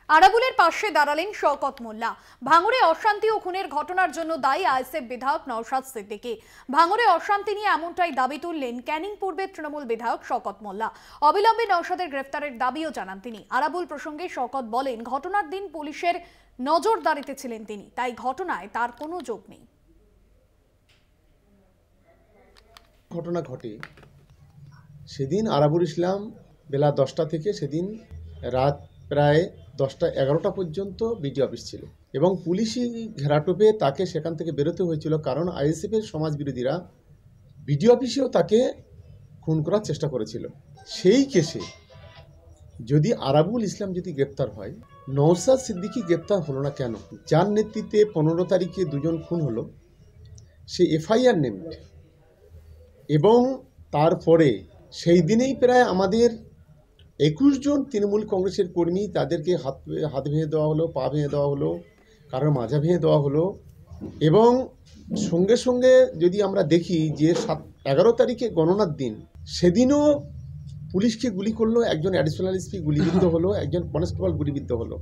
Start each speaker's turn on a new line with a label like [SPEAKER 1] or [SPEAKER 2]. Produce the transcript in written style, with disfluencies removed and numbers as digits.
[SPEAKER 1] আরাবুলের পাশে দাঁড়ালেন শওকত মোল্লা। ভাঙড়ে অশান্তি ও খুনের ঘটনার জন্য দায়ী আইএসএফ বিধায়ক নওশাদ সিদ্দিকী। ভাঙড়ে অশান্তি নিয়ে এমনটাই দাবি তুললেন ক্যানিং পূর্বের তৃণমূল বিধায়ক শওকত মোল্লা। অবিলম্বে নওশাদের গ্রেফতারের দাবিও জানান তিনি। আরাবুল প্রসঙ্গে শওকত বলেন, ঘটনার দিন পুলিশের নজরদারিতে ছিলেন তিনি, তাই ঘটনায় তার কোনো যোগ নেই।
[SPEAKER 2] ঘটনা ঘটে সেদিন আরাবুল ইসলাম বেলা 10টা থেকে সেদিন রাত প্রায় 10টা-11টা পর্যন্ত বিডি অফিস ছিল এবং পুলিশি ঘেরাটোপে তাকে সেখান থেকে বেরোতে হয়েছিল, কারণ আইএসএফের সমাজবিরোধীরা বিডি অফিসেও তাকে খুন করার চেষ্টা করেছিল। সেই কেসে যদি আরাবুল ইসলাম যদি গ্রেপ্তার হয়, নওশাদ সিদ্দিকী গ্রেপ্তার হলো না কেন? যার নেতৃত্বে 15 তারিখে দুজন খুন হলো, সে এফআইআর নেমড এবং তারপরে সেই দিনেই প্রায় আমাদের 21 জন তৃণমূল কংগ্রেসের কর্মী, তাদেরকে হাত ভেঙে দেওয়া হলো, পা ভেঙে দেওয়া হলো, কারোর মাজা ভেঙে দেওয়া হলো। এবং সঙ্গে সঙ্গে যদি আমরা দেখি যে 11 তারিখে গণনার দিন, সেদিনও পুলিশকে গুলি করলো, একজন অ্যাডিশনাল এসপি গুলিবিদ্ধ হলো, একজন কনস্টেবল গুলিবিদ্ধ হলো।